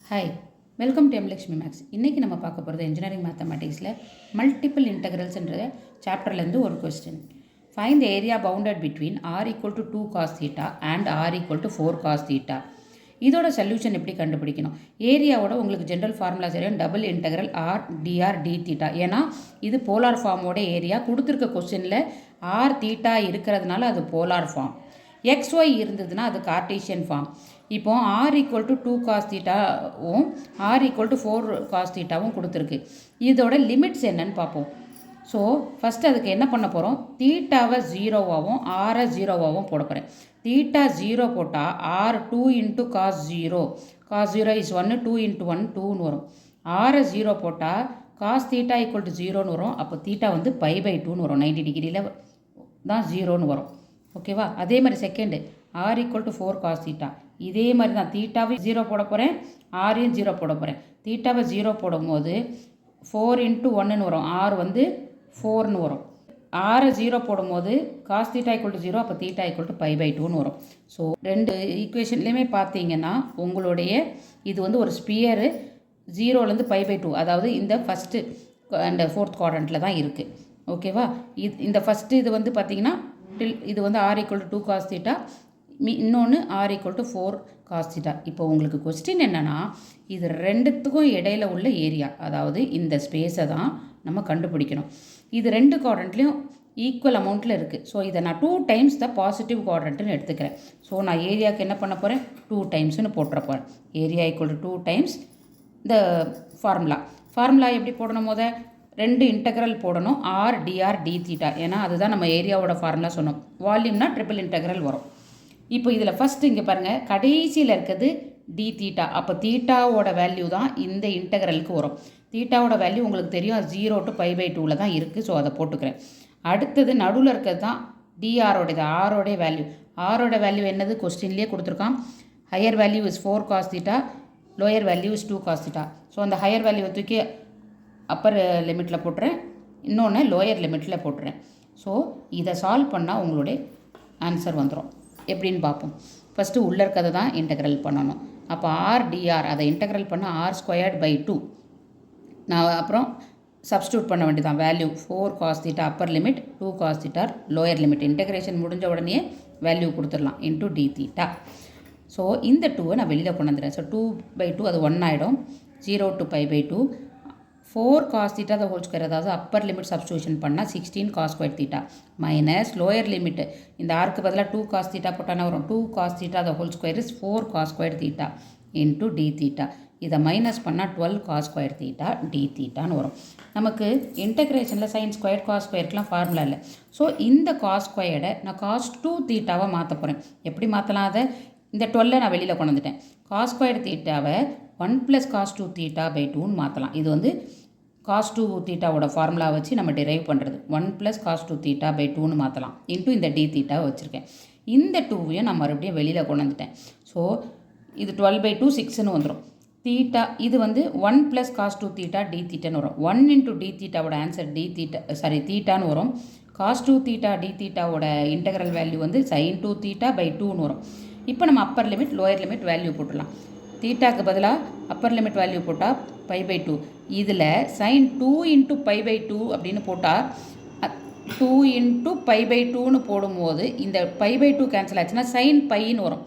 Hi, welcome to எம்லக்ஷ்மி maths. இன்றைக்கி நம்ம பார்க்க போகிறது இன்ஜினியரிங் மேத்தமெட்டிக்ஸில் மல்டிபிள் இன்டெக்ரல்ஸ்ன்ற சாப்டர்லேருந்து ஒரு question. Find the area bounded between r equal to 2 cos theta and r equal to 4 cos theta. இதோட சொல்யூஷன் எப்படி கண்டுபிடிக்கணும்? ஏரியாவோட உங்களுக்கு ஜென்ரல் ஃபார்முலா தெரியும், double integral r dr d theta. ஏன்னா இது போலார் ஃபார்மோட ஏரியா. கொடுத்துருக்க கொஸ்டினில் ஆர் தீட்டா இருக்கிறதுனால அது போலார் ஃபார்ம். XY இருந்ததுன்னா அது கார்டீசியன் ஃபார்ம். இப்போ ஆர் ஈக்குவல் டு 2 காஸ் தீட்டாவும் ஆர் ஈக்குவல் டு 4 காஸ் தீட்டாவும் கொடுத்துருக்கு. இதோட லிமிட்ஸ் என்னன்னு பார்ப்போம். ஸோ ஃபஸ்ட்டு அதுக்கு என்ன பண்ண போகிறோம், தீட்டாவை 0வாகவும் ஆரை 0வாகவும் போட போகிறேன். தீட்டா 0 போட்டால் r 2 into cos 0, cos 0 is 1, 2 into 1 2ன்னு வரும். ஆரை 0 போட்டால் காஸ் தீட்டா ஈக்குவல் டு 0ன்னு வரும். அப்போ தீட்டா வந்து π/2ன்னு வரும். 90 டிகிரியில் தான் 0ன்னு வரும். ஓகேவா? அதே மாதிரி second r equal to 4 cos theta. இதே மாதிரி தான் தீட்டாவை 0 போட போகிறேன், ஆரையும் 0 போட போகிறேன். தீட்டாவை 0 போடும்போது 4 இன்ட்டு 1ன்னு வரும். ஆர் வந்து 4ன்னு வரும். ஆரை 0 போடும்போது காஸ் தீட்டா ஈக்குவல் டு 0, அப்போ தீட்டா ஈக்குவல் டு π/2ன்னு வரும். ஸோ ரெண்டு ஈக்குவேஷன்லேயுமே பார்த்தீங்கன்னா உங்களுடைய இது வந்து ஒரு ஸ்பியரு 0லேருந்து π/2, அதாவது இந்த ஃபஸ்ட்டு அண்ட் 4th குவாட்ரண்ட்டில் தான் இருக்குது. ஓகேவா? இந்த ஃபஸ்ட்டு இது வந்து பார்த்தீங்கன்னா இது வந்து r equal to 2 cos theta, இன்னொன்று r equal to 4 cos theta. இப்போ உங்களுக்கு கொஸ்டின் என்னென்னா, இது ரெண்டுத்துக்கும் இடையில உள்ள ஏரியா, அதாவது இந்த ஸ்பேஸை தான் நம்ம கண்டுபிடிக்கணும். இது ரெண்டு குவாட்ரண்ட்லேயும் ஈக்குவல் அமௌண்ட்டில் இருக்குது. ஸோ இதை நான் 2 டைம்ஸ் த பாசிட்டிவ் குவாட்ரண்ட்டுன்னு எடுத்துக்கிறேன். ஸோ நான் ஏரியாவுக்கு என்ன பண்ண போகிறேன், 2 டைம்ஸ்னு போட்டுற போகிறேன். ஏரியா ஈக்குவல் டு 2 டைம்ஸ் இந்த ஃபார்முலா எப்படி போடணும்? ரெண்டு இன்டெக்ரல் போடணும், ஆர் டிஆர் டி தீட்டா. ஏன்னா அதுதான் நம்ம ஏரியாவோட ஃபார்முலா சொன்னோம். வால்யூம்னா ட்ரிபிள் இன்டெக்ரல் வரும். இப்போ இதில் ஃபஸ்ட்டு இங்கே பாருங்கள், கடைசியில் இருக்கிறது டி தீட்டா. அப்போ தீட்டாவோட வேல்யூ தான் இந்த இன்டெக்ரலுக்கு வரும். தீட்டாவோட வேல்யூ உங்களுக்கு தெரியும், 0 to π/2ல் தான் இருக்குது. ஸோ அதை போட்டுக்கிறேன். அடுத்தது நடுவில் இருக்கிறது தான் டிஆரோடது, ஆரோடைய வேல்யூ. ஆரோட வேல்யூ என்னது கொஸ்டின்லேயே கொடுத்துருக்கான். Higher value is 4 cos theta, lower value is 2 cos theta. So அந்த ஹையர் வேல்யூவை தூக்கி அப்பர் லிமிட்டில் போட்டுறேன், இன்னொன்று லோயர் லிமிட்டில் போட்டுறேன். ஸோ இதை சால்வ் பண்ணால் உங்களுடைய ஆன்சர் வந்துடும். எப்படின்னு பார்ப்போம். ஃபஸ்ட்டு உள்ளே இருக்கிறத தான் இன்டெக்ரல் பண்ணணும். அப்போ ஆர் டிஆர் அதை இன்டெக்ரல் பண்ண r²/2. நான் அப்புறம் சப்ஸ்டியூட் பண்ண வேண்டியதான். Value 4 cos theta upper limit, 2 cos theta lower limit. Integration முடிஞ்ச உடனே வேல்யூ கொடுத்துடலாம், இன்ட்டு டி தீட்டா. ஸோ இந்த 2வை நான் வெளியில் கொண்டு வந்துடுறேன். ஸோ 2/2 அது 1 ஆகிடும். 0 to π/2. 4 cos theta the whole square, அதாவது அப்பர் லிமிட் சப்ஸ்டியூஷன் பண்ணால் 16 cos square theta minus lower limit. இந்த ஆருக்கு பதிலாக 2 காஸ் தீட்டா போட்டால் வரும். 2 cos theta the whole square is 4 cos square theta into d theta. இதை மைனஸ் பண்ணால் 12 காஸ் ஸ்கொயர் தீட்டா டி தீட்டான்னு வரும். நமக்கு இன்டெகிரேஷனில் சைன் ஸ்கொயர் காஸ் ஸ்கொயருக்குலாம் ஃபார்முலா இல்லை. ஸோ இந்த காஸ் ஸ்கொயர்டை நான் காஸ் 2 தீட்டாவை மாற்ற போகிறேன். எப்படி மாற்றலாம்? அதை இந்த 12 நான் வெளியில் கொண்டு வந்துட்டேன். காஸ் ஸ்கொயர் தீட்டாவை 1 + காஸ் 2 தீட்டா/2ன்னு மாற்றலாம். இது வந்து காஸ் 2 தீட்டாவோட ஃபார்முலா வச்சு நம்ம டிரைவ் பண்ணுறது. 1 + காஸ் 2 தீட்டா/2ன்னு மாற்றலாம். இன்ட்டு இந்த டி தீட்டாவை வச்சுருக்கேன். இந்த 2வையும் நான் மறுபடியும் வெளியில் கொண்டு வந்துட்டேன். ஸோ இது 12/2 6ன்னு வந்துடும். தீட்டா இது வந்து 1 + காஸ் 2 தீட்டா டி தீட்டான்னு வரும். 1 இன்ட்டு டி தீட்டாவோட ஆன்சர் தீட்டான்னு வரும். காஸ் 2 தீட்டா டி தீட்டாவோட இன்டெக்ரல் வேல்யூ வந்து sin 2 தீட்டா/2ன்னு வரும். இப்போ நம்ம upper limit lower limit value போட்டுடலாம். தீட்டாக்கு பதிலாக அப்பர் லிமிட் வேல்யூ போட்டால் π/2. இதில் sin 2 இன்ட்டு π/2 அப்படின்னு போட்டால் 2 இன்ட்டு π/2ன்னு போடும்போது இந்த π/2 கேன்சல் ஆச்சுன்னா sin πன்னு வரும்.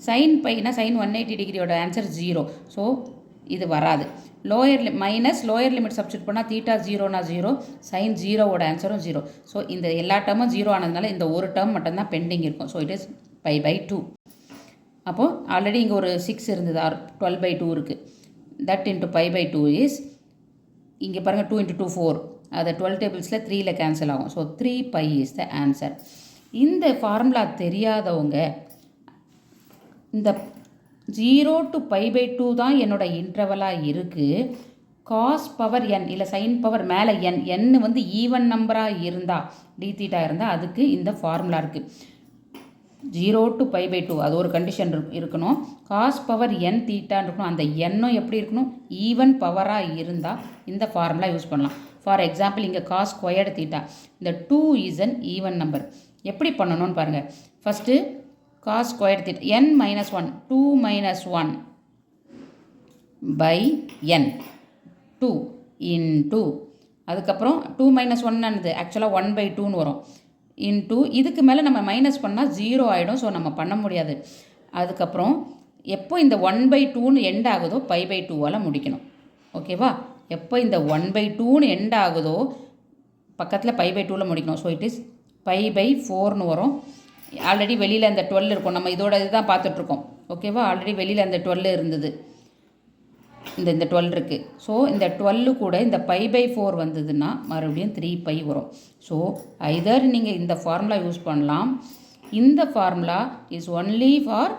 sin πனா sin 180 டிகிரியோட ஆன்சர் 0. ஸோ இது வராது. மைனஸ் லோயர் லிமிட் சப்ஸ்டியூட் பண்ணால் தீட்டா 0னா 0, sin 0வோட ஆன்சரும் 0. ஸோ இந்த எல்லா டேர்மும் 0 ஆனதுனால இந்த ஒரு டேர்ம் மட்டும்தான் பெண்டிங் இருக்கும். So it is π/2. அப்போது ஆல்ரெடி இங்கே ஒரு 6 இருந்தது, 12/2 இருக்குது. தட் இன்ட்டு π/2 இஸ், இங்கே பாருங்கள் 2 × 2 4, அதை 12 டேபிள்ஸில் 3ல் கேன்சல் ஆகும். So 3π is the answer. இந்த ஃபார்முலா தெரியாதவங்க இந்த 0 to π/2 தான் என்னோட இன்டர்வலாக இருக்குது. காஸ் பவர் n இல்லை சைன் பவர் மேலே n வந்து ஈவன் நம்பராக இருந்தால் டி தீட்டா இருந்தால் அதுக்கு இந்த ஃபார்முலா இருக்குது. 0 to π/2 அது ஒரு கண்டிஷன் இருக்கணும். காஸ் பவர் n தீட்டான்னு இருக்கணும். அந்த எண்ணும் எப்படி இருக்கணும்? ஈவன் பவராக இருந்தால் இந்த ஃபார்முலா யூஸ் பண்ணலாம். ஃபார் எக்ஸாம்பிள் இங்கே காஸ் ஸ்கொயர்டு தீட்டா, இந்த 2 இஸ் அன் ஈவன் நம்பர். எப்படி பண்ணணும்னு பாருங்கள். First cos squared theta n - 1, 2 - 1 by n 2 into அதுக்கப்புறம் 2 - 1 ஆனது ஆக்சுவலாக 1/2ன்னு வரும் இன்டூ இதுக்கு மேலே நம்ம மைனஸ் பண்ணால் 0 ஆகிடும். ஸோ நம்ம பண்ண முடியாது. அதுக்கப்புறம் எப்போ இந்த 1/2ன்னு எண்ட் ஆகுதோ π/2வால் முடிக்கணும். ஓகேவா? எப்போ இந்த 1/2ன்னு எண்ட் ஆகுதோ பக்கத்தில் π/2வில் முடிக்கணும். ஸோ இட் இஸ் π/4ன்னு வரும். ஆல்ரெடி வெளியில் அந்த 12 இருக்கும். நம்ம இதோட இதுதான் பார்த்துட்ருக்கோம். ஓகேவா? ஆல்ரெடி வெளியில் அந்த 12 இருந்தது. இந்த 12 இருக்குது. ஸோ இந்த 12 கூட இந்த π/4 வந்ததுன்னா மறுபடியும் 3π வரும். ஸோ ஐதர் நீங்கள் இந்த ஃபார்முலா யூஸ் பண்ணலாம். இந்த ஃபார்முலா இஸ் ஒன்லி ஃபார்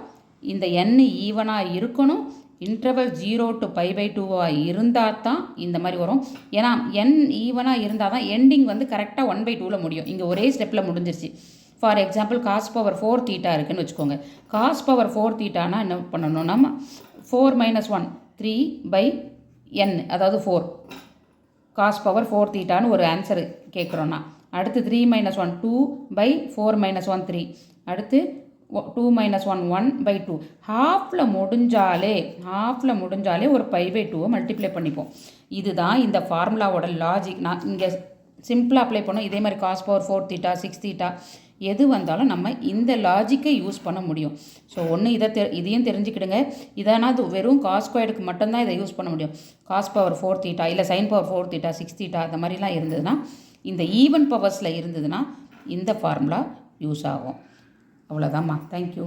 இந்த n ஈவனாக இருக்கணும். இன்டர்வல் 0 to π/2 இருந்தால் தான் இந்த மாதிரி வரும். ஏன்னா n ஈவனாக இருந்தால் தான் எண்டிங் வந்து கரெக்டாக 1/2வில் முடியும். இங்கே ஒரே ஸ்டெப்பில் முடிஞ்சிருச்சு. ஃபார் எக்ஸாம்பிள் cos⁴ தீட்டா இருக்குதுன்னு வச்சுக்கோங்க. cos⁴ தீட்டானா என்ன பண்ணணும்? நம்ம 4 - 1 3/n அதாவது 4 cos⁴ தீட்டான்னு ஒரு ஆன்சர் கேட்குறோன்னா அடுத்து 3 - 1 2/4 - 1 3 அடுத்து 2 - 1 1/2 ஹாஃபில் முடிஞ்சாலே ஒரு π/2 மல்டிப்ளை பண்ணிப்போம். இதுதான் இந்த ஃபார்முலாவோட லாஜிக். நான் இங்கே சிம்பிளாக அப்ளை பண்ணோம். இதே மாதிரி cos⁴ தீட்டா 6 தீட்டா எது வந்தாலும் நம்ம இந்த லாஜிக்கை யூஸ் பண்ண முடியும். ஸோ ஒன்று இதையும் தெரிஞ்சுக்கிடுங்க. இதனால் வெறும் cos² மட்டும்தான் இதை யூஸ் பண்ண முடியும். cos⁴ தீட்டா இல்லை sin⁴ தீட்டா 6 தீட்டா அந்த மாதிரிலாம் இருந்ததுன்னா இந்த ஈவன் பவர்ஸில் இருந்ததுன்னா இந்த ஃபார்முலா யூஸ் ஆகும். அவ்வளோதாம்மா. தேங்க்யூ.